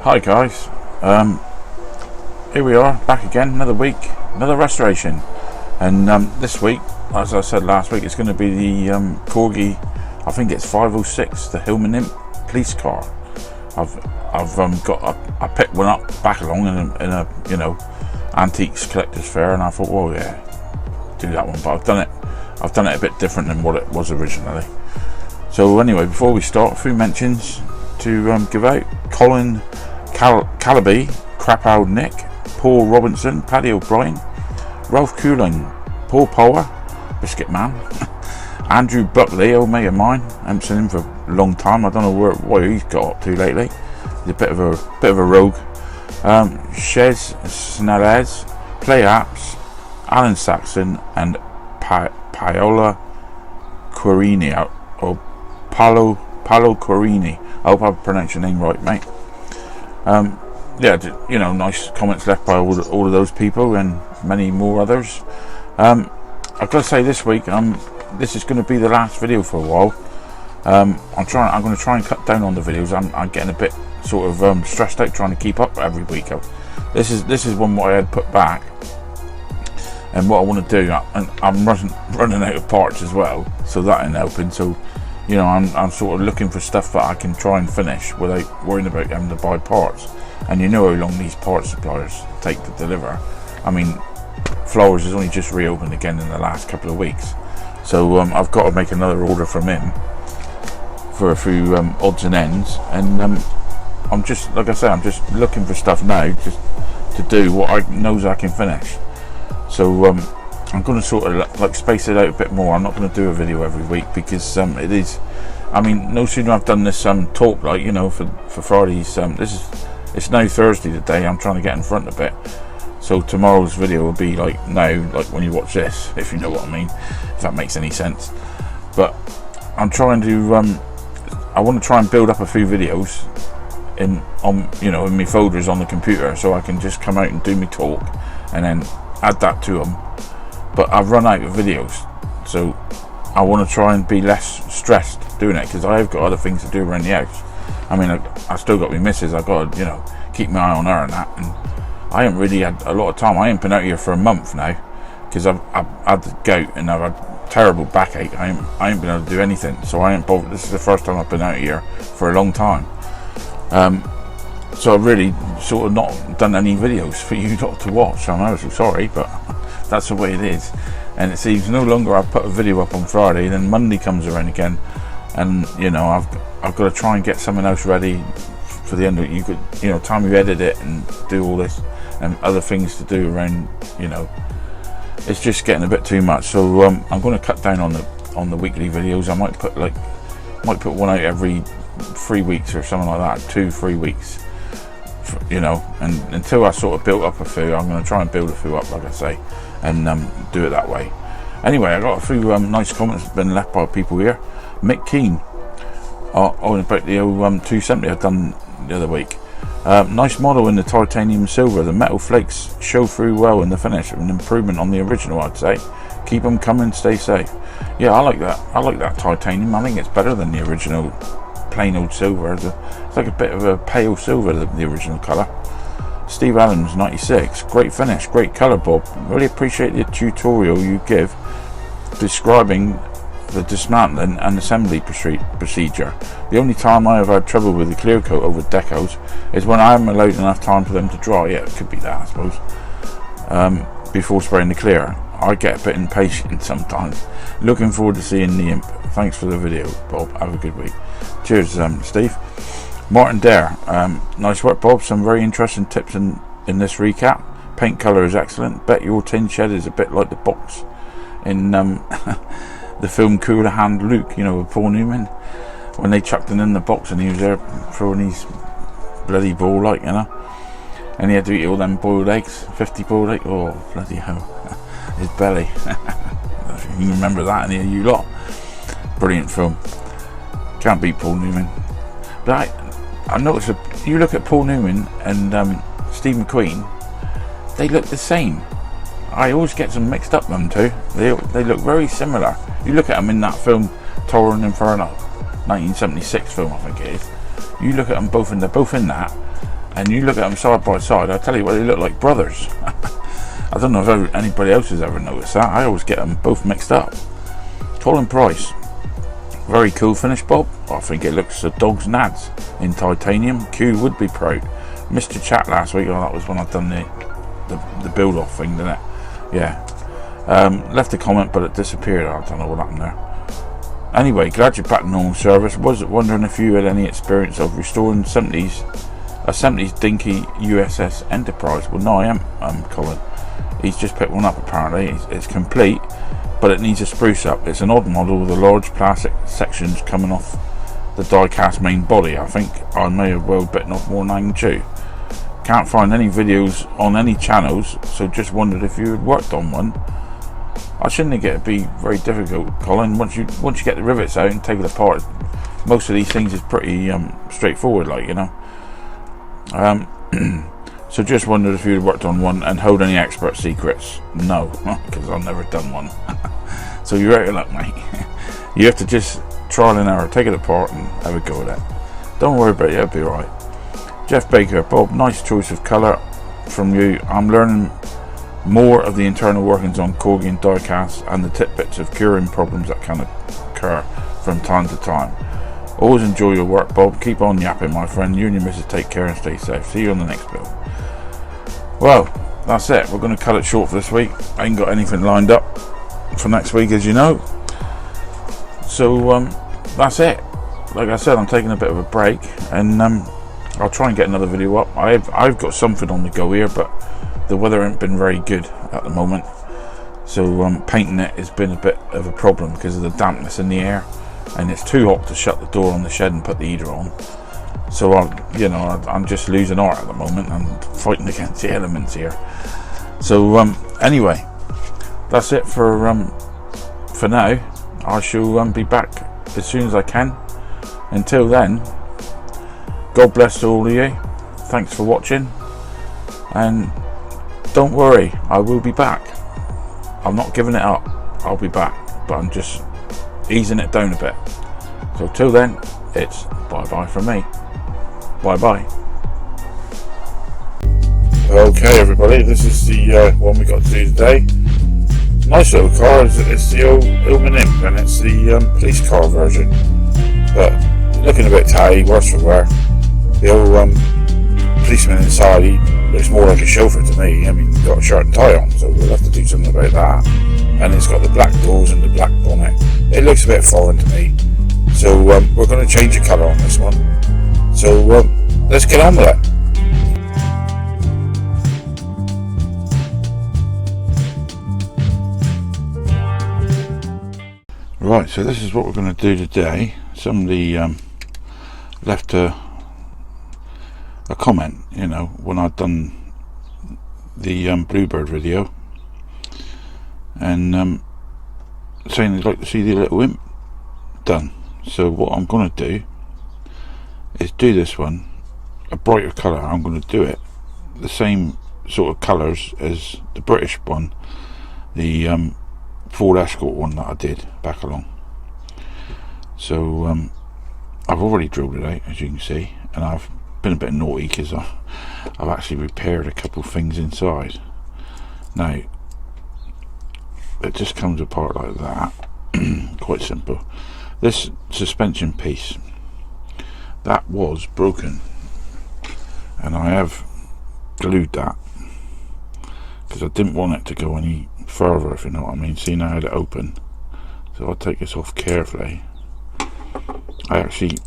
Hi guys, here we are back again, another week, another restoration, and this week, as I said last week, it's going to be the Corgi. I think it's 506, the Hillman Imp police car. I picked one up back along in a antiques collector's fair, and I thought, well, yeah, do that one. But I've done it a bit different than what it was originally. So anyway, before we start, a few mentions to give out. Colin Calaby, Crapowd Nick, Paul Robinson, Paddy O'Brien, Ralph Cooling, Paul Power, Biscuit Man, Andrew Buckley, old mate of mine. I haven't seen him for a long time. I don't know what he's got up to lately. He's a bit of a rogue. Shez Snellez, Play Apps, Alan Saxon, and Paola Quarini, or Paolo Quarini. I hope I pronounced your name right, mate. Yeah, nice comments left by all of those people and many more others. I've got to say, this week, this is going to be the last video for a while. I'm going to try and cut down on the videos. I'm getting a bit sort of stressed out trying to keep up every week. This is one what I had put back, and what I want to do. I'm running out of parts as well, so that ain't helping. So, I'm sort of looking for stuff that I can try and finish without worrying about having to buy parts. And you know how long these parts suppliers take to deliver. I mean, Flowers has only just reopened again in the last couple of weeks, so I've got to make another order from him for a few odds and ends. And I'm just, like I say, I'm just looking for stuff now just to do what I knows I can finish. So I'm going to sort of like space it out a bit more. I'm not going to do a video every week because it is. I mean, no sooner I've done this talk, for Friday's. It's now Thursday today. I'm trying to get in front a bit. So tomorrow's video will be like when you watch this, if you know what I mean, if that makes any sense. But I'm trying to. I want to try and build up a few videos in my folders on the computer, so I can just come out and do my talk and then add that to them. But I've run out of videos, so I want to try and be less stressed doing it, because I've got other things to do around the house. I mean, I still got my missus. I've got to keep my eye on her and that, and I haven't really had a lot of time. I ain't been out here for a month now because I've had the gout and I've had terrible backache. I ain't been able to do anything, so I ain't bothered. This is the first time I've been out here for a long time. So I've really sort of not done any videos for you lot to watch. I'm ever so sorry, but that's the way it is. And it seems no longer I put a video up on Friday, then Monday comes around again, and I've got to try and get something else ready for the end of it. Time you edit it and do all this and other things to do around, it's just getting a bit too much. So I'm going to cut down on the weekly videos. I might put one out every 3 weeks or something like that, 2-3 weeks. And until I sort of built up a few, I'm going to try and build a few up, like I say, and do it that way. Anyway, I got a few nice comments been left by people here. Mick Keane on about the 270 I've done the other week. Nice model in the titanium silver. The metal flakes show through well in the finish. An improvement on the original, I'd say. Keep them coming, stay safe. Yeah, I like that. I like that titanium. I think it's better than the original plain old silver. It's like a bit of a pale silver, the original colour. Steve Adams 96, great finish, great colour, Bob. Really appreciate the tutorial you give describing the dismantling and assembly procedure. The only time I have had trouble with the clear coat over decals is when I haven't allowed enough time for them to dry. Yeah, it could be that, I suppose. Before spraying the clear, I get a bit impatient sometimes. Looking forward to seeing the Imp. Thanks for the video, Bob. Have a good week. Cheers, Steve. Martin Dare, nice work, Bob. Some very interesting tips in this recap. Paint colour is excellent. Bet your tin shed is a bit like the box in the film Cooler Hand Luke, with Paul Newman, when they chucked him in the box and he was there throwing his bloody ball, and he had to eat all them boiled eggs, 50 boiled eggs. Oh, bloody hell. His belly. You remember that, and you lot. Brilliant film. Can't beat Paul Newman. But I noticed you look at Paul Newman and Steve McQueen, they look the same. I always get them mixed up, them two. They look very similar. You look at them in that film Torrent Inferno, 1976 film, I think it is. You look at them both, and they're both in that, and you look at them side by side, I tell you what, they look like brothers. I don't know if anybody else has ever noticed that. I always get them both mixed up. Colin Price, very cool finish, Bob. I think it looks a dog's nads in titanium. Q would be proud. Mr. Chat last week, that was when I'd done the build off thing, didn't it? Yeah. Left a comment, but it disappeared. I don't know what happened there. Anyway, glad you're back to normal service. Was wondering if you had any experience of restoring a 70s dinky USS Enterprise. Well, no, I am, Colin. He's just picked one up apparently. It's complete, but it needs a spruce up. It's an odd model with the large plastic sections coming off the die-cast main body. I think I may have well bitten off more than I can chew. Can't find any videos on any channels, so just wondered if you had worked on one. I shouldn't think it'd be very difficult, Colin. Once you get the rivets out and take it apart, most of these things is pretty straightforward, like, you know. So just wondered if you'd worked on one and hold any expert secrets. No, because I've never done one. So you're out of luck, mate. You have to just trial and error, take it apart and have a go at it. Don't worry about it, it'll be alright. Jeff Baker, Bob, nice choice of colour from you. I'm learning more of the internal workings on Corgi and diecast and the tidbits of curing problems that can occur from time to time. Always enjoy your work, Bob. Keep on yapping, my friend. You and your missus take care and stay safe. See you on the next build. Well, that's it. We're going to cut it short for this week. I ain't got anything lined up for next week, as you know. So that's it. Like I said, I'm taking a bit of a break, and I'll try and get another video up. I've got something on the go here, but the weather ain't been very good at the moment, so painting it has been a bit of a problem because of the dampness in the air, and it's too hot to shut the door on the shed and put the heater on. So I'm just losing heart at the moment. I'm fighting against the elements here. So anyway, that's it for now. I shall be back as soon as I can. Until then, God bless to all of you. Thanks for watching, and don't worry, I will be back. I'm not giving it up. I'll be back, but I'm just easing it down a bit. So till then, it's bye-bye from me. Bye-bye. Okay, everybody, this is the one we got to do today. Nice little car. It's the old Hillman Imp, and it's the police car version. But looking a bit tatty, worse for wear. The old policeman inside, he looks more like a chauffeur to me. I mean, he's got a shirt and tie on, so we'll have to do something about that. And it's got the black doors and the black bonnet. It looks a bit foreign to me. So we're going to change the colour on this one. So let's get on with it. Right, so this is what we're going to do today. Somebody left a comment, you know, when I'd done the Bluebird video, and saying they'd like to see the little imp done. So what I'm going to do is do this one a brighter colour. I'm going to do it the same sort of colours as the British one, the Ford Escort one that I did back along. So I've already drilled it out, as you can see, and I've been a bit naughty because I've actually repaired a couple of things inside. Now it just comes apart like that. Quite simple. This suspension piece, that was broken, and I have glued that because I didn't want it to go any further, if you know what I mean. See, now I had it open, so I'll take this off carefully. I actually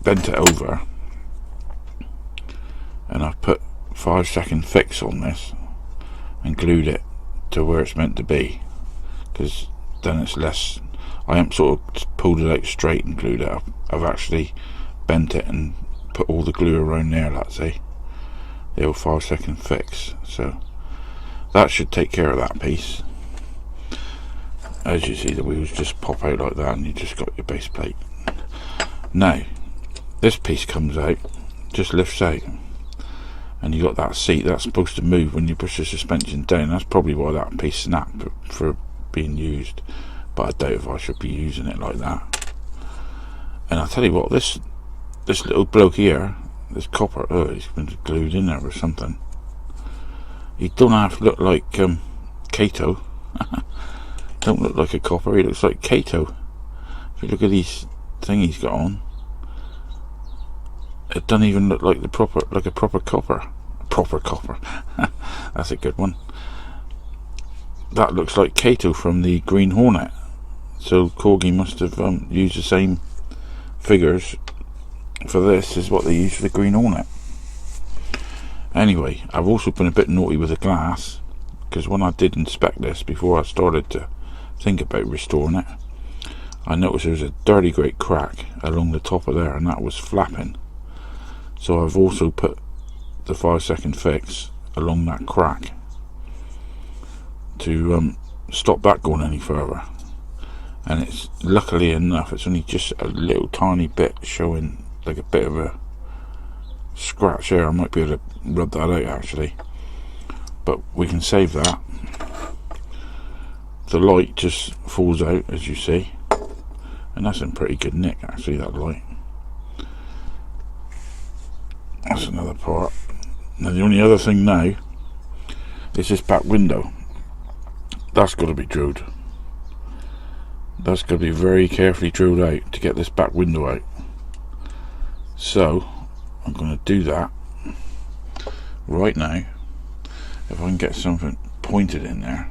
bent it over, and I've put 5-second fix on this and glued it to where it's meant to be, because then it's less. I haven't sort of pulled it out straight and glued it up. I've actually bent it and put all the glue around there, let's see, the old 5-second fix. So that should take care of that piece. As you see, the wheels just pop out like that, and you just got your base plate. Now this piece comes out, just lifts out, and you got that seat that's supposed to move when you push the suspension down. That's probably why that piece snapped for being used, but I doubt if I should be using it like that. And I'll tell you what, this little bloke here, this copper. Oh, it's been glued in there or something. He don't have to look like Kato. Don't look like a copper. He looks like Kato. If you look at these thing he's got on, it doesn't even look like a proper copper. Proper copper. That's a good one. That looks like Kato from the Green Hornet. So Corgi must have used the same figures for this as what they used for the Green Hornet. Anyway, I've also been a bit naughty with the glass, because when I did inspect this before I started to think about restoring it, I noticed there was a dirty great crack along the top of there, and that was flapping. So I've also put the 5-second fix along that crack to stop that going any further. And it's, luckily enough, it's only just a little tiny bit showing, like a bit of a scratch there. I might be able to rub that out actually, but we can save that. The light just falls out, as you see, and that's in pretty good nick actually, that light. That's another part. Now the only other thing now is this back window. That's got to be drilled. That's got to be very carefully drilled out to get this back window out. So I'm going to do that right now. If I can get something pointed in there,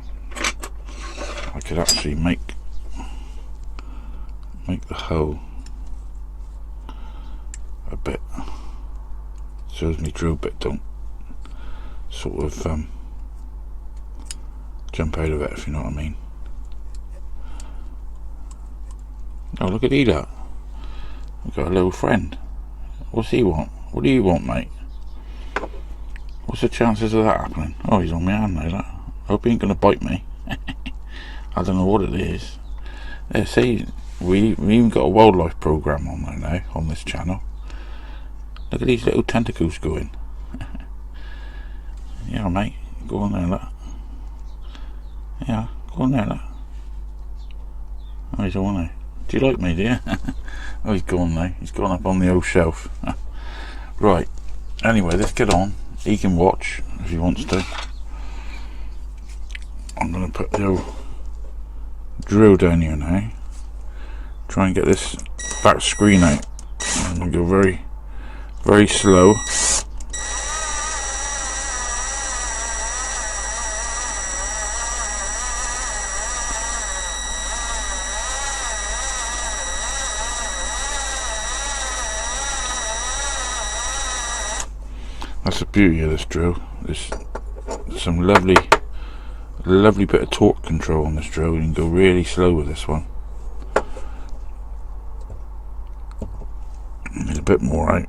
I could actually make the hole a bit so as my drill bit don't sort of jump out of it, if you know what I mean. Oh, look at Ela. We've got a little friend. What's he want? What do you want, mate? What's the chances of that happening? Oh, he's on my hand now, look. Hope he ain't gonna bite me. I don't know what it is. Yeah, see, we even got a wildlife program on there now, on this channel. Look at these little tentacles going. Yeah, mate, go on there, look. Yeah, go on there, look. Oh, he's on there. Do you like me, do you? Oh, he's gone now. He's gone up on the old shelf. Right. Anyway, let's get on. He can watch if he wants to. I'm going to put the old drill down here now. Try and get this back screen out. I'm going to go very, very slow. That's the beauty of this drill. There's some lovely bit of torque control on this drill. You can go really slow with this one. Need a bit more out.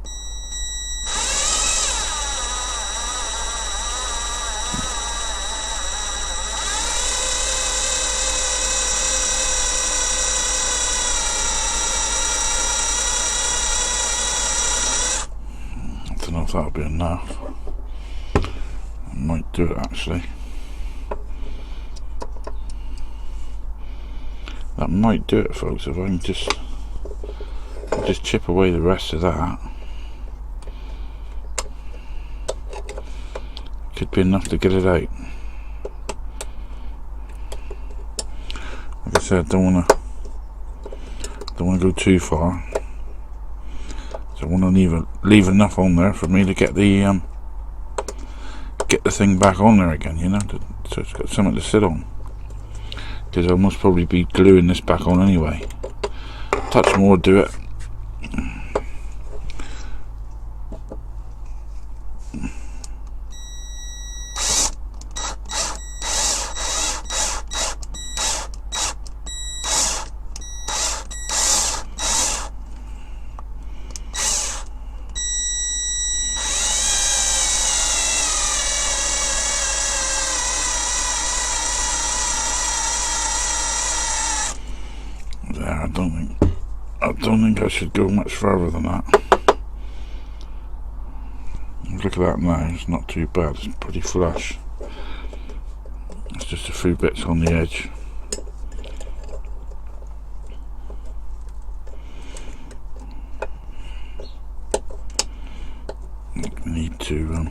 I don't know if that'll be enough. I might do it actually. That might do it, folks, if I can just chip away the rest of that. Could be enough to get it out. Like I said, don't wanna go too far. So I want to leave enough on there for me to get the thing back on there again, you know, so it's got something to sit on. Because I'll most probably be gluing this back on anyway. Touch more, do it. There, I don't think I should go much further than that. Look at that now, it's not too bad, it's pretty flush. It's just a few bits on the edge. need to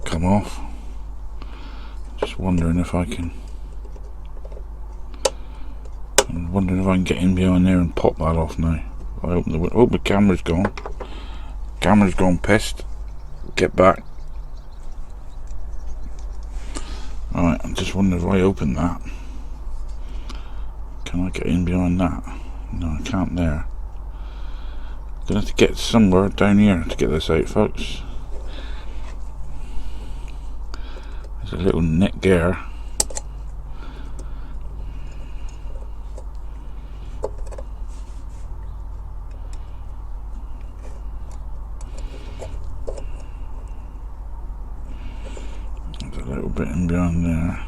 come off. Just wondering if I can. I'm wondering if I can get in behind there and pop that off now. I open the window. Oh, the camera's gone. Camera's gone pissed. Get back. Alright, I'm just wondering if I open that. Can I get in behind that? No, I can't there. I'm gonna have to get somewhere down here to get this out, folks. There's a little neck there. There's a little bit in behind there.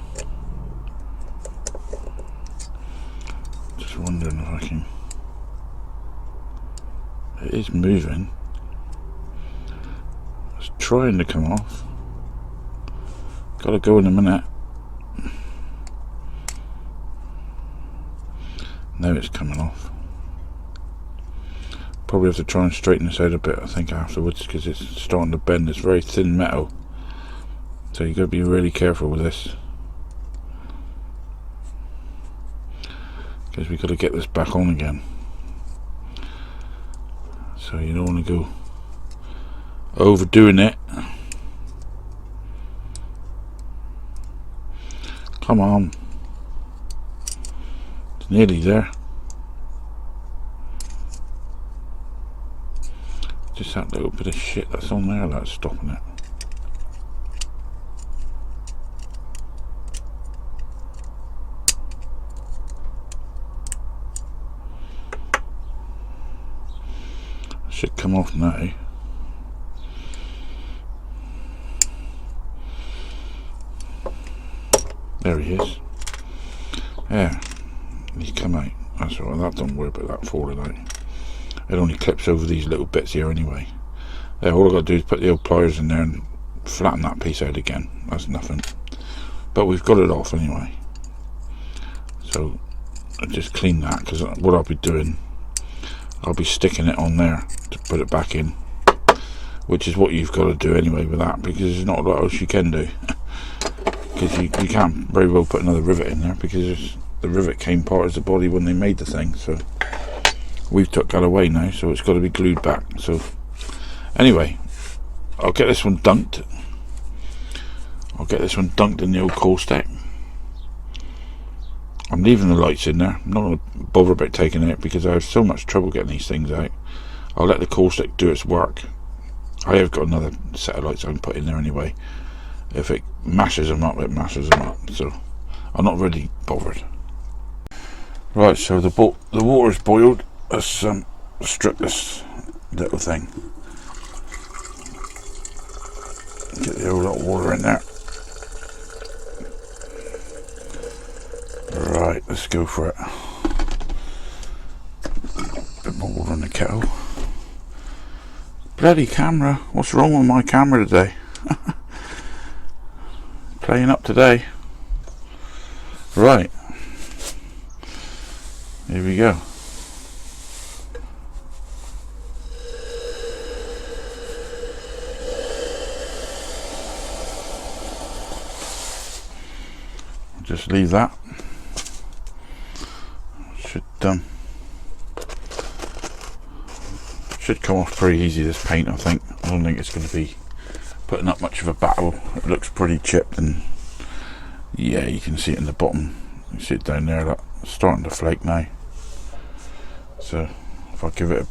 Just wondering if I can. It is moving. It's trying to come off. Gotta go in a minute. Now it's coming off. Probably have to try and straighten this out a bit, I think, afterwards, because it's starting to bend. It's very thin metal, so you got to be really careful with this, because we got to get this back on again. So you don't want to go overdoing it. Come on, it's nearly there. Just that little bit of shit that's on there that's stopping it. Should come off now. There he is. Yeah, he's come out. That's all right. That don't worry about that falling out. It only clips over these little bits here anyway. Yeah, all I've got to do is put the old pliers in there and flatten that piece out again. That's nothing. But we've got it off anyway. So I just clean that, because what I'll be doing, I'll be sticking it on there to put it back in, which is what you've got to do anyway with that, because there's not a lot else you can do. Because you can't very well put another rivet in there, because the rivet came part of the body when they made the thing. So we've took that away now, so it's got to be glued back. So anyway, I'll get this one dunked. I'll get this one dunked in the old caustic. I'm leaving the lights in there. I'm not going to bother about taking it out, because I have so much trouble getting these things out. I'll let the caustic do its work. I have got another set of lights I can put in there anyway. If it mashes them up, it mashes them up. So I'm not really bothered. Right, so the water's boiled. Let's strip this little thing. Get the old hot water in there. Right, let's go for it. Bit more water in the kettle. Bloody camera, what's wrong with my camera today? Playing up today. Right, here we go. Just leave that. Should come off pretty easy, this paint, I think. I don't think it's going to be putting up much of a battle. It looks pretty chipped, and yeah, you can see it in the bottom. You see it down there, that's starting to flake now. So if I give it a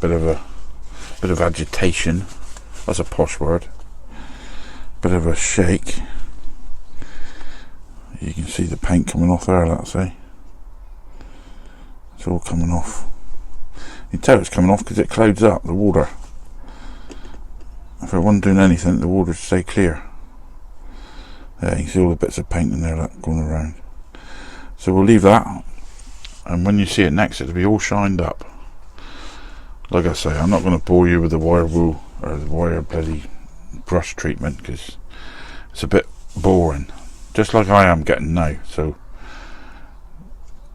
bit of agitation, that's a posh word, bit of a shake, you can see the paint coming off there, let's say. It's all coming off. You can tell it's coming off because it clouds up the water. If I wasn't doing anything, the water would stay clear. Yeah, you can see all the bits of paint in there that going around. So we'll leave that, and when you see it next, it'll be all shined up. Like I say, I'm not going to bore you with the wire wool or the wire bloody brush treatment, because it's a bit boring, just like I am getting now. So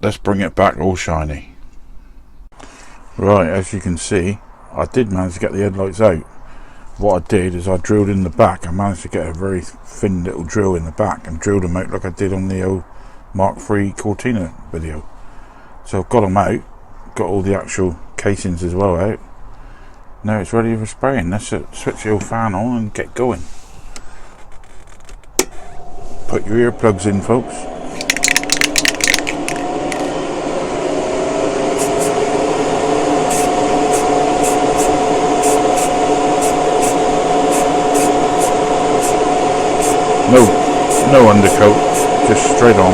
let's bring it back all shiny. Right, as you can see, I did manage to get the headlights out. what I did is I drilled in the back. I managed to get a very thin little drill in the back and drilled them out like I did on the old Mark III Cortina video. So I've got them out, got all the actual casings as well out. Now it's ready for spraying. Let's switch the old fan on and get going. Put your earplugs in, folks. No undercoat, just straight on.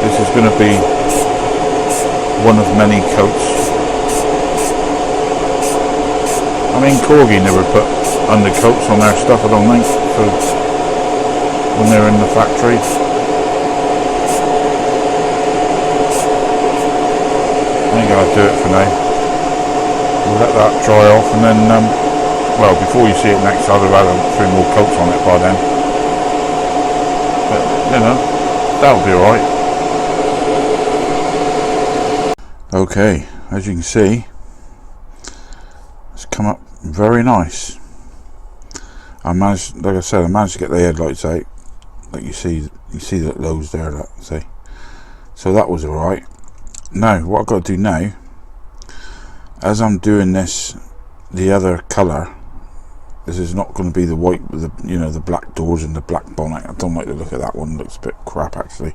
This is going to be one of many coats. I mean, Corgi never put undercoats on their stuff, I don't think, so when they're in the factory. I think I'll do it for now. We'll let that dry off, and then, well, before you see it next, I'll have had 3 more coats on it by then. But, you know, that'll be alright. Okay, as you can see, it's come up very nice. I managed, like I said, I managed to get the headlights out. Like you see those there, that, see. So that was alright. Now, what I've got to do now, as I'm doing this, the other colour, this is not going to be the white with the, you know, the black doors and the black bonnet. I don't like the look of that one. It looks a bit crap actually.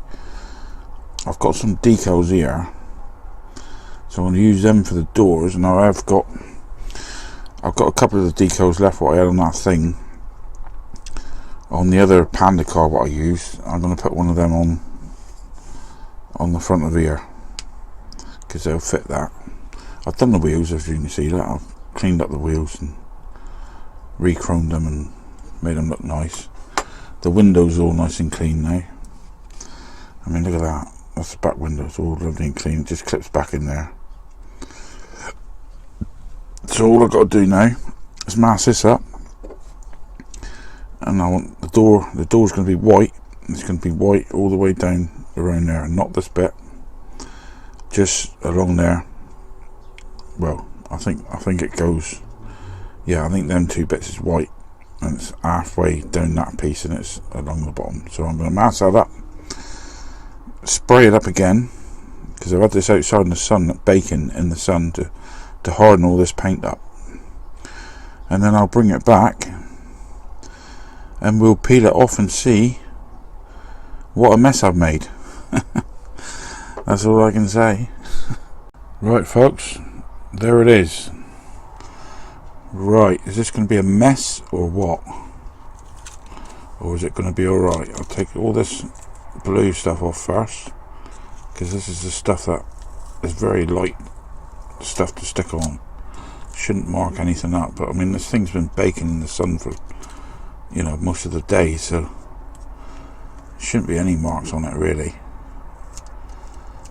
I've got some decals here, so I'm going to use them for the doors, and I've got a couple of the decals left what I had on that thing. On the other Panda car what I used, I'm going to put one of them on the front of here, because they'll fit that. I've done the wheels, as you can see. That I've cleaned up the wheels and re-chromed them and made them look nice. The windows are all nice and clean now. I mean, look at that. That's the back window. It's all lovely and clean. It just clips back in there. So all I've got to do now is mask this up, and I want the door. The door's going to be white. It's going to be white all the way down around there, and not this bit, just along there. Well, I think it goes, yeah, I think them 2 bits is white, and it's halfway down that piece, and it's along the bottom. So I'm going to mask that up, spray it up again, because I've had this outside in the sun, baking in the sun, to harden all this paint up, and then I'll bring it back and we'll peel it off and see what a mess I've made. That's all I can say. Right, folks, there it is. Right, is this going to be a mess or what? Or is it going to be alright? I'll take all this blue stuff off first, because this is the stuff that is very light stuff to stick on. Shouldn't mark anything up, but I mean, this thing's been baking in the sun for, you know, most of the day, so shouldn't be any marks on it really.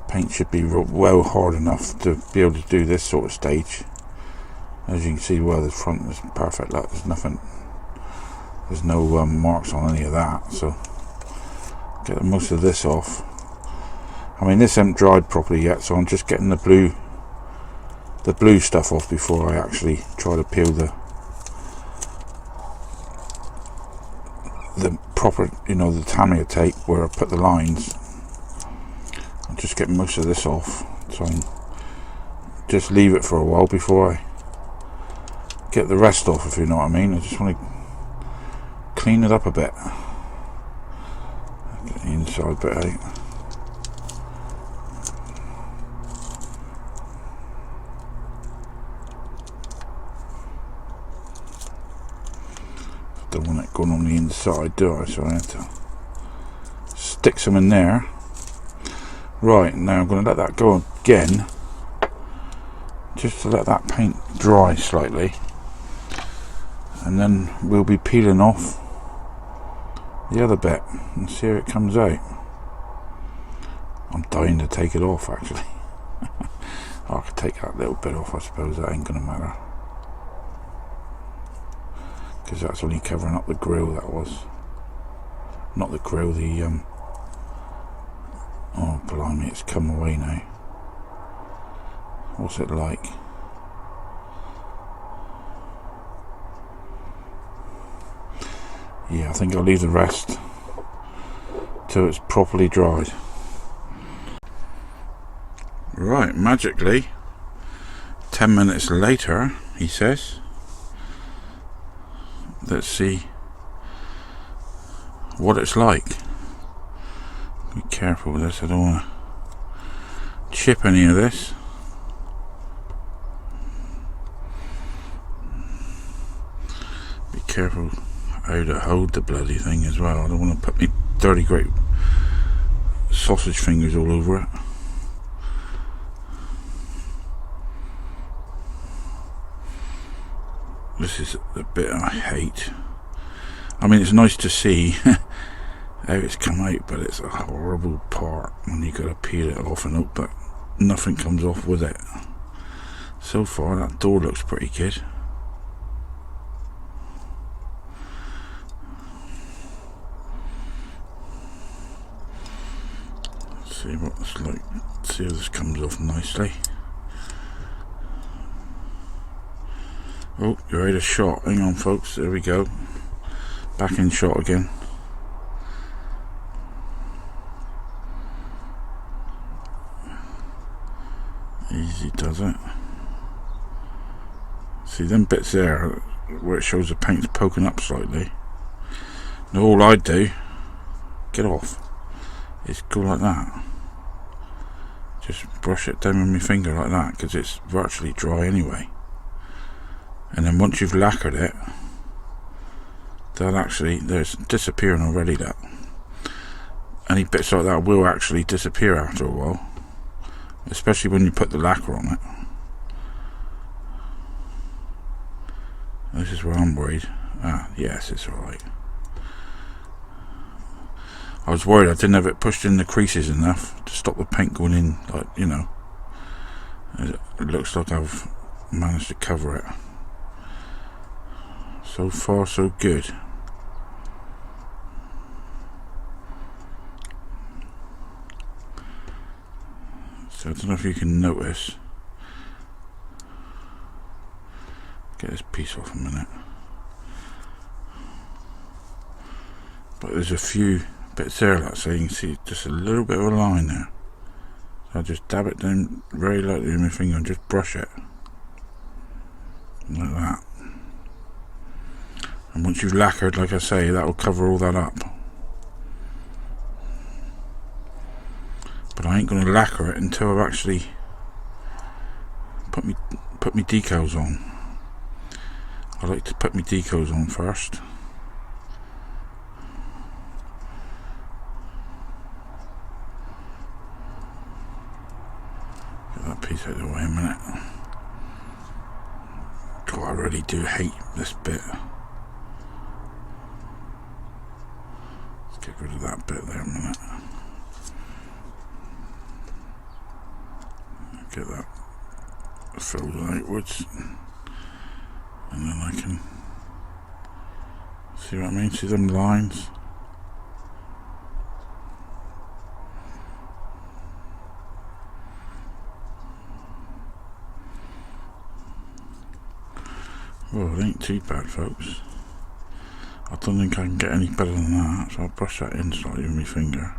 Paint should be well hard enough to be able to do this sort of stage. As you can see, well, the front is perfect. Look, there's nothing, there's no marks on any of that, so get most of this off. I mean, this hasn't dried properly yet, so I'm just getting the blue stuff off before I actually try to peel the proper, you know, the Tamiya tape where I put the lines. I'll just get most of this off, so I'll just leave it for a while before I get the rest off, if you know what I mean. I just want to clean it up a bit. Get the inside bit out. Don't want it going on the inside, do I? So I have to stick some in there. Right, now I'm going to let that go again, just to let that paint dry slightly, and then we'll be peeling off the other bit and see how it comes out. I'm dying to take it off, actually. I could take that little bit off, I suppose. That ain't going to matter, because that's only covering up the grill. That was not the grill, the oh blimey, it's come away now. What's it like? Yeah, I think I'll leave the rest till it's properly dried. Right, magically 10 minutes later, he says. Let's see what it's like. Be careful with this, I don't want to chip any of this. Be careful how to hold the bloody thing as well. I don't want to put me dirty great sausage fingers all over it. This is the bit I hate. I mean, it's nice to see how it's come out, but it's a horrible part when you gotta peel it off and hope that nothing comes off with it. So far, that door looks pretty good. Let's see what it's like. See if this comes off nicely. Oh, you're out of shot. Hang on, folks. There we go. Back in shot again. Easy does it. See them bits there where it shows the paint's poking up slightly. Now all I do, get off, is go like that. Just brush it down with my finger like that, because it's virtually dry anyway. And then once you've lacquered it, there's disappearing already. That any bits like that will actually disappear after a while, especially when you put the lacquer on it. This is where I'm worried. Yes, it's alright. I was worried I didn't have it pushed in the creases enough to stop the paint going in, like, you know. It looks like I've managed to cover it. So far, so good. So I don't know if you can notice. Get this piece off a minute. But there's a few bits there, like so you can see just a little bit of a line there. So I just dab it down very lightly with my finger and just brush it. Like that. And once you've lacquered, like I say, that will cover all that up. But I ain't going to lacquer it until I've actually put me decals on. I like to put my decals on first. Get that piece out of the way a minute. God, I really do hate this bit. Let's get rid of that bit there a minute. Get that filled outwards, and then I can see what I mean. See them lines? Well, it ain't too bad, folks. I don't think I can get any better than that, so I'll brush that in slightly with my finger.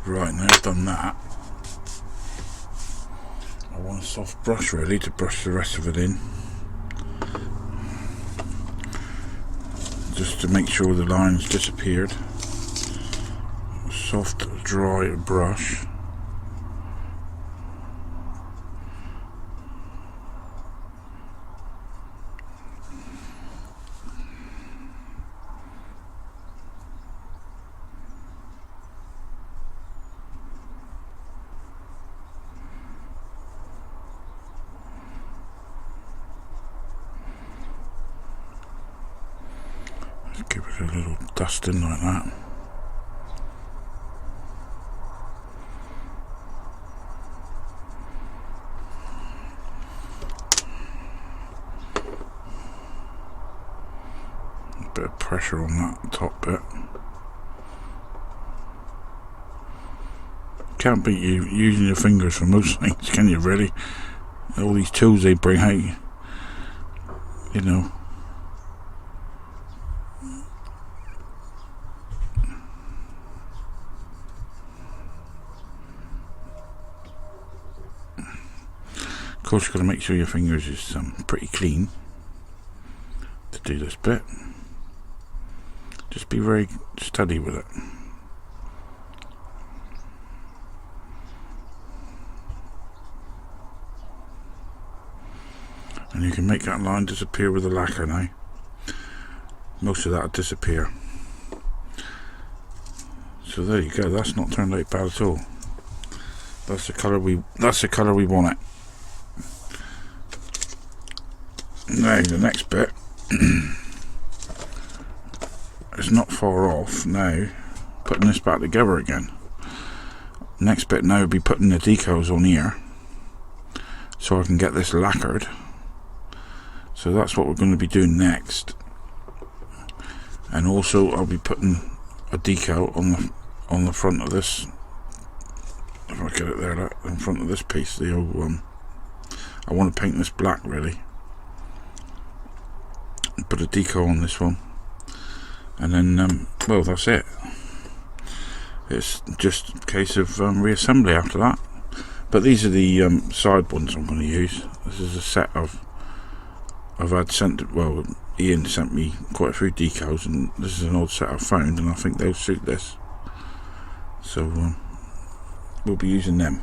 Right, now I've done that, I want a soft brush really to brush the rest of it in, just to make sure the lines disappeared. A soft dry brush. Give it a little dusting like that. Bit of pressure on that top bit. Can't beat you using your fingers for most things, can you really? All these tools they bring out, you know. Of course, you've got to make sure your fingers is pretty clean to do this bit. Just be very steady with it. And you can make that line disappear with the lacquer now. Most of that will disappear. So there you go. That's not turned out bad at all. That's the colour we want it. Now the next bit. It's not far off now. Putting this back together again. Next bit now would be putting the decals on here, so I can get this lacquered. So that's what we're going to be doing next. And also I'll be putting a decal on the front of this. If I get it there, that in front of this piece, the old one. I want to paint this black really. Put a decal on this one, and then well, that's it. It's just a case of reassembly after that. But these are the side ones I'm going to use. This is a set I've had sent. Well, Ian sent me quite a few decals, and this is an old set I've found, and I think they'll suit this. So we'll be using them.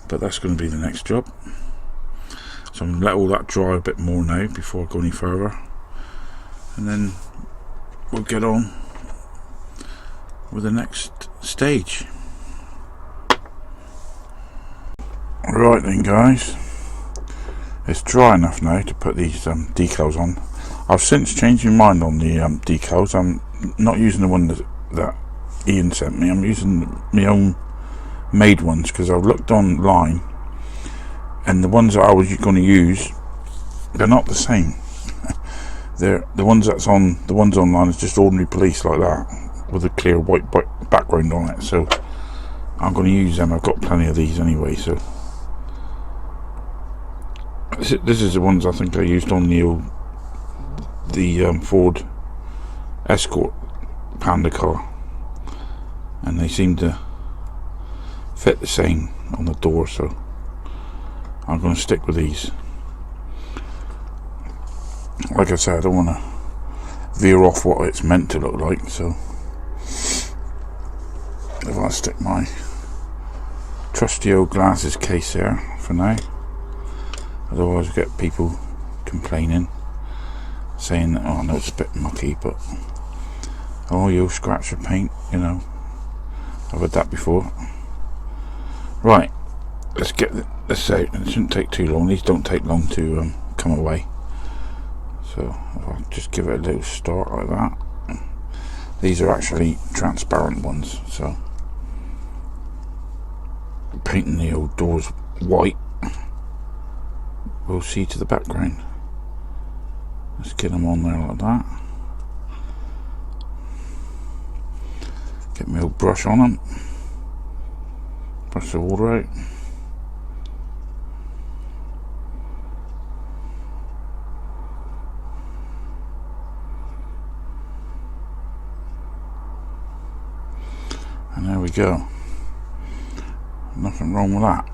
But that's going to be the next job. So I'm going to let all that dry a bit more now before I go any further, and then we'll get on with the next stage. Right then guys, it's dry enough now to put these decals on. I've since changed my mind on the decals. I'm not using the one that Ian sent me. I'm using my own made ones, because I've looked online and the ones that I was going to use, they're not the same. They're the ones online is just ordinary police like that with a clear white background on it. So I'm going to use them. I've got plenty of these anyway. So this is the ones I think I used on the Ford Escort Panda car, and they seem to fit the same on the door. So I'm going to stick with these. Like I said, I don't want to veer off what it's meant to look like, so if I stick my trusty old glasses case there for now, otherwise I get people complaining, saying that, oh, I know it's a bit mucky, but oh, you'll scratch your paint, you know. I've had that before. Right, let's get this out. It shouldn't take too long. These don't take long to come away. So if I just give it a little start like that. These are actually transparent ones, so painting the old doors white, we'll see to the background. Let's get them on there like that. Get my old brush on them. Brush the water out. And there we go. Nothing wrong with that.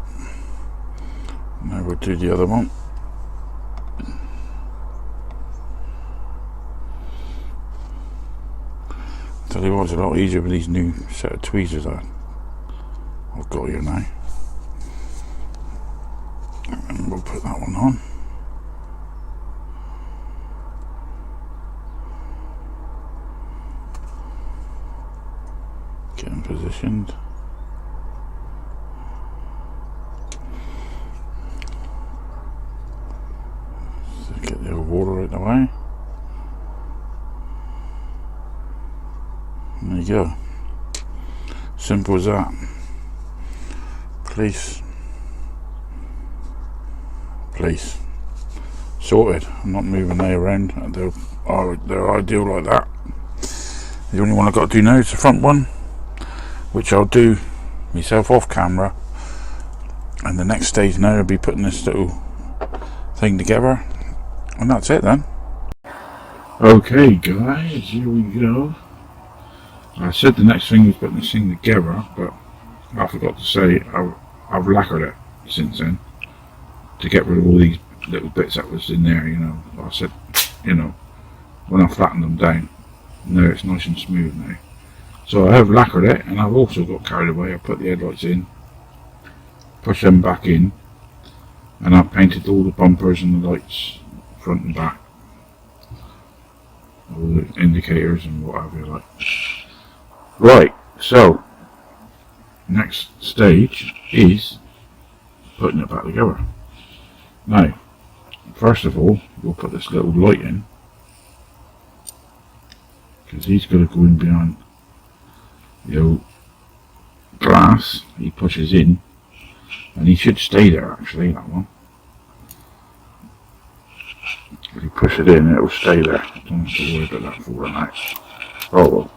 Now we'll do the other one. Tell you what, it's a lot easier with these new set of tweezers I've got here now. And we'll put that one on. Get them positioned. So get the old water out of the way. And there you go. Simple as that. Police. sorted. I'm not moving they around. They're ideal like that. The only one I've got to do now is the front one, which I'll do myself off camera. And the next stage now will be putting this little thing together, and that's it then. Okay guys, here we go. I said the next thing was putting this thing together, but I forgot to say I've lacquered it since then to get rid of all these little bits that was in there, you know. I said, you know, when I flattened them down, now it's nice and smooth now. So I have lacquered it, and I've also got carried away. I put the headlights in, push them back in, and I've painted all the bumpers and the lights front and back, all the indicators and whatever you like. Right, so next stage is putting it back together. Now, first of all, we'll put this little light in, because he's got to go in behind the old glass. He pushes in, and he should stay there actually, that one. If you push it in, it will stay there. Don't have to worry about that falling out. Oh well,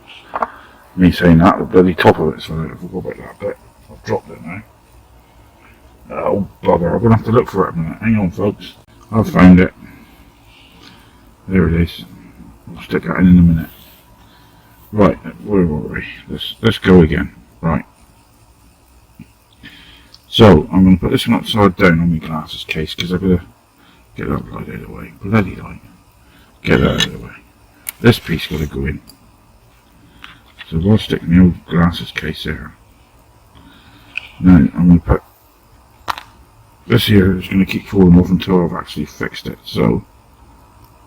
me saying that, the bloody top of it, so I forgot about that bit. I've dropped it now. Oh bugger, I'm going to have to look for it a minute. Hang on folks, I've found it. There it is. I'll stick that in a minute. Right, where were we? Let's go again. Right. So, I'm going to put this one upside down on my glasses case, because I've got to get that light out of the way. Bloody light. Get that out of the way. This piece got to go in. So I'll stick my old glasses case there. Now, I'm going to put this here is going to keep falling off until I've actually fixed it. So,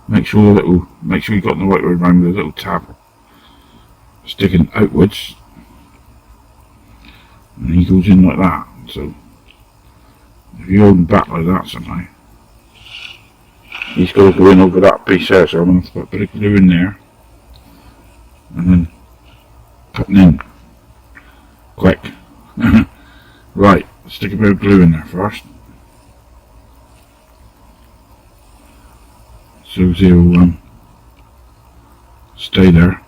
make sure you've got the right way around with a little tab sticking outwards, and he goes in like that. So if you hold him back like that somehow, he's got to go in over that piece there. So I'm going to put a bit of glue in there, and then putting in quick. Right, stick a bit of glue in there first, so he'll stay there.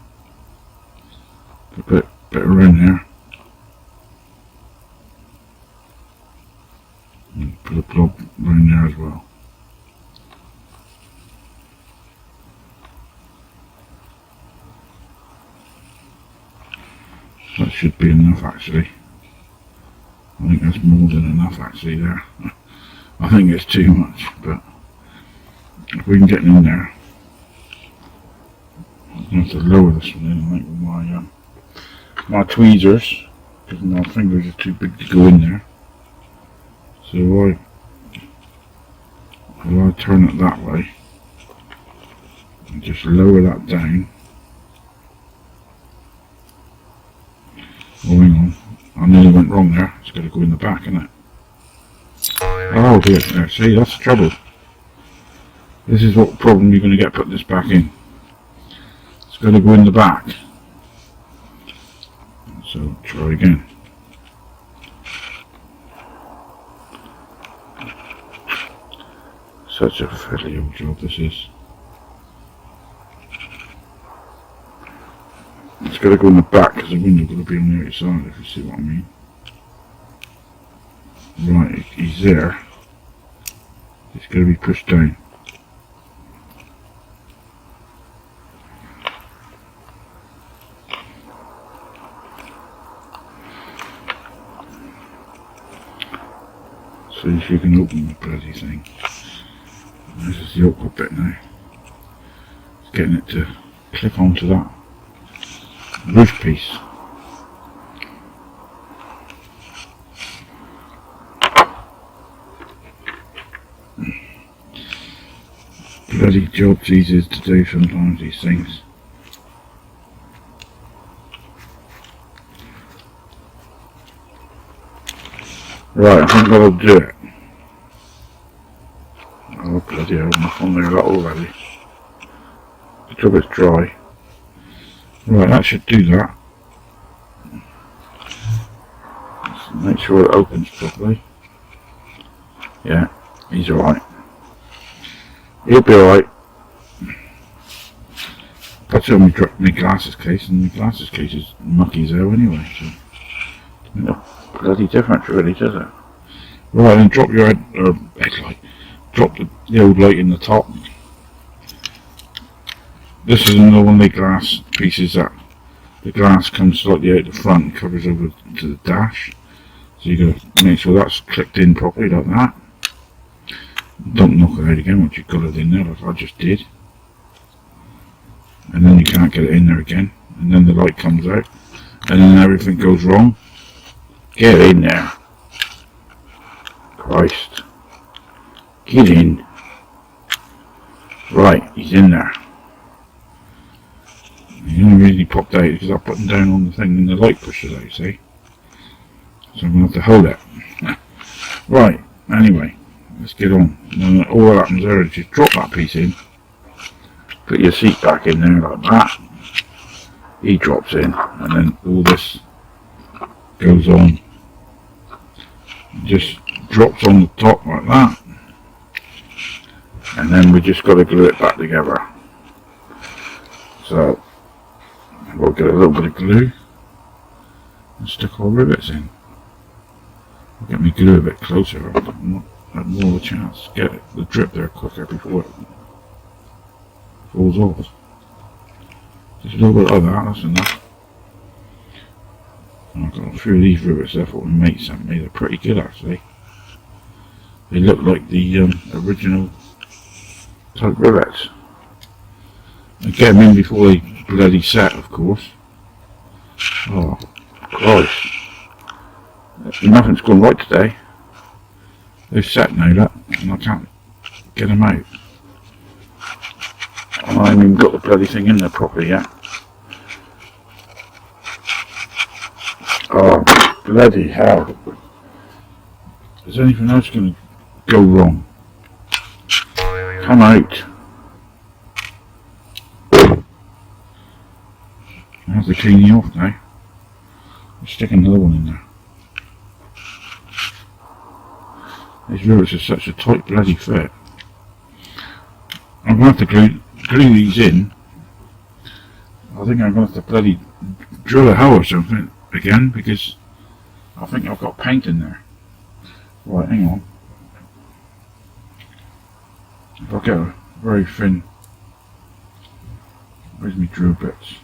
Put a bit around there, and put a blob around there as well. That should be enough actually. I think that's more than enough actually there. I think it's too much, but if we can get in there, I'm going to have to lower this one in, I think, with my tweezers, because my fingers are too big to go in there. So I turn it that way and just lower that down. Oh, hang on, I nearly went wrong there. It's got to go in the back, isn't it? Oh dear, there, see, that's the trouble. This is what problem you're going to get putting this back in. It's got to go in the back. So try again. Such a fiddly old job this is. It's got to go in the back because the window's got to be on the outside, if you see what I mean. Right, he's there. It's got to be pushed down. So if you can open the bloody thing. This is the awkward bit now. It's getting it to click onto that roof piece. Bloody jobs easy to do sometimes, these things. Right, I think that'll do it. Oh bloody hell, I'm on there a lot already. The job is dry. Right, that should do that. Let's make sure it opens properly. Yeah, he's alright. He'll be alright. That's on my glasses case, and my glasses case is mucky as hell anyway, so no bloody difference really, does it? Right, then drop your headlight. Drop the old light in the top. This is another one of the glass pieces that the glass comes slightly out the front and covers over to the dash. So you got to make sure that's clicked in properly like that. Don't knock it out again once you've got it in there like I just did. And then you can't get it in there again. And then the light comes out. And then everything goes wrong. Get in there. Christ. Get in. Right, he's in there. The only reason he popped out is because I put him down on the thing and the light pushes out, see? So I'm going to have to hold it. Right, anyway, let's get on. And all that happens there is just drop that piece in, put your seat back in there like that. He drops in, and then all this goes on. Just drops on the top like that. And then we just got to glue it back together. So we'll get a little bit of glue and stick our rivets in. I'll get my glue a bit closer, I'll have more of a chance to get the drip there quicker before it falls off. Just a little bit like that, that's enough. And I've got a few of these rivets there for my mate sent me, they're pretty good actually. They look like the original type rivets. I get them in before they bloody set, of course. Oh, Christ. Nothing's gone right today. They've set now, look, and I can't get them out. And I haven't even got the bloody thing in there properly yet. Oh, bloody hell. Is anything else going to go wrong? Come out. I have to clean you off now. I'll stick another one in there. These rivets are such a tight bloody fit. I'm going to have to glue these in. I think I'm going to have to bloody drill a hole or something again because I think I've got paint in there. Right, hang on. If I get a very thin, where's my drill bits?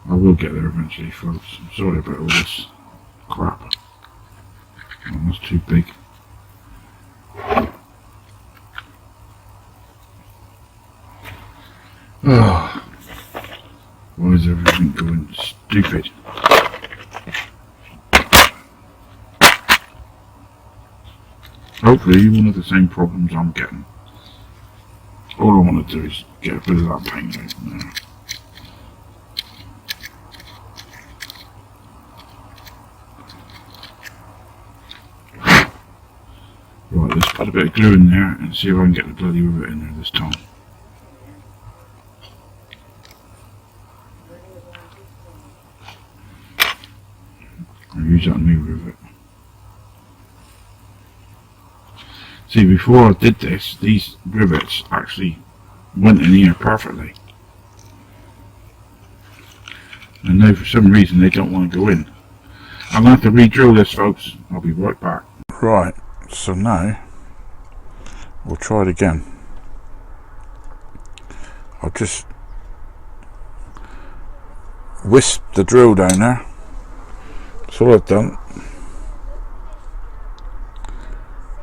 I will get there eventually, folks. I'm sorry about all this crap. Oh, that's too big. Oh, why is everything going stupid? Hopefully you won't have the same problems I'm getting. All I want to do is get a bit of that paint out now. Right, let's put a bit of glue in there and see if I can get the bloody rivet in there this time. I'll use that new rivet. See, before I did this, these rivets actually went in here perfectly. And now for some reason they don't want to go in. I'm going to have to re-drill this, folks. I'll be right back. Right, so now we'll try it again. I'll just wisp the drill down there. That's all I've done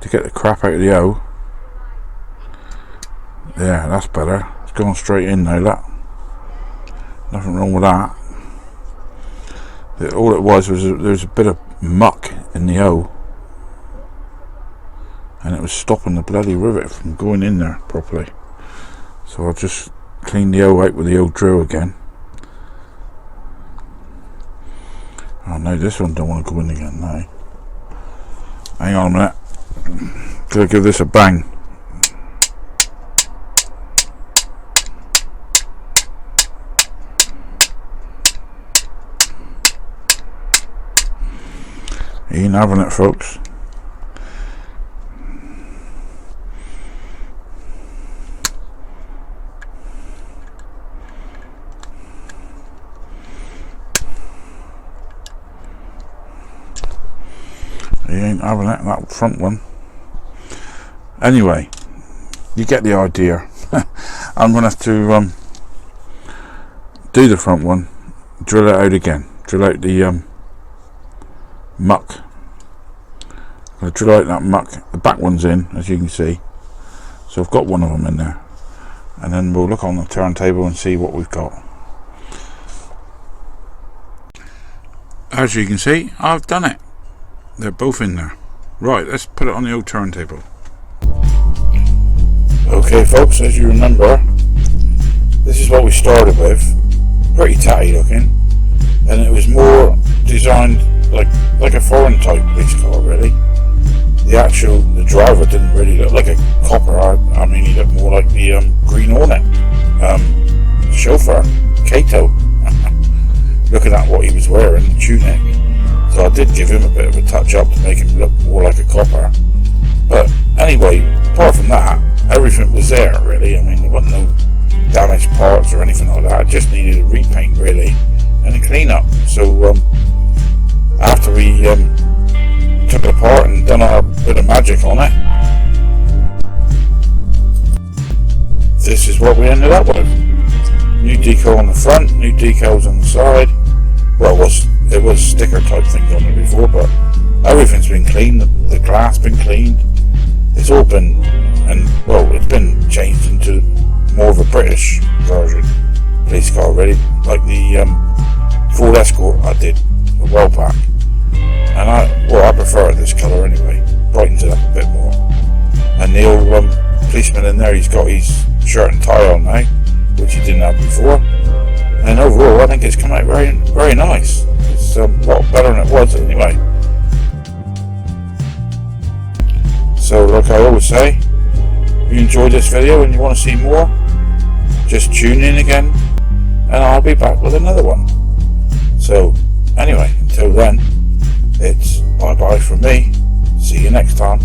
to get the crap out of the O. Yeah, that's better. It's going straight in now, look. Nothing wrong with that. All it was there's a bit of muck in the O, and it was stopping the bloody rivet from going in there properly. So I'll just clean the O out with the old drill again. Oh no, this one don't want to go in again now. Hang on a minute. Gotta give this a bang. He ain't having it, folks. He ain't having it, that front one. Anyway, you get the idea. I'm going to have to do the front one, drill it out again, drill out the muck. I'm going to drill out that muck. The back one's in, as you can see, so I've got one of them in there, and then we'll look on the turntable and see what we've got. As you can see, I've done it. They're both in there. Right, let's put it on the old turntable. Okay folks, as you remember, this is what we started with. Pretty tatty looking, and it was more designed like a foreign type police car, really. The driver didn't really look like a copper. I mean, he looked more like the Green Hornet chauffeur, Kato. Looking at what he was wearing, the tunic. So I did give him a bit of a touch up to make him look more like a copper. But anyway, apart from that, everything was there, really. I mean, there wasn't no damaged parts or anything like that. It just needed a repaint, really, and a clean up. So after we took it apart and done our bit of magic on it, this is what we ended up with. New decal on the front, new decals on the side. Well, it was sticker type things on it before, but everything's been cleaned. The glass been cleaned. It's all been, it's been changed into more of a British version police car, really, like the Ford Escort I did, the well pack. And I prefer this colour anyway. Brightens it up a bit more. And the old policeman in there, he's got his shirt and tie on now, which he didn't have before. And overall, I think it's come out very, very nice. It's a lot better than it was anyway. So, like I always say, if you enjoyed this video and you want to see more, just tune in again, and I'll be back with another one. So, anyway, until then, it's bye bye from me. See you next time.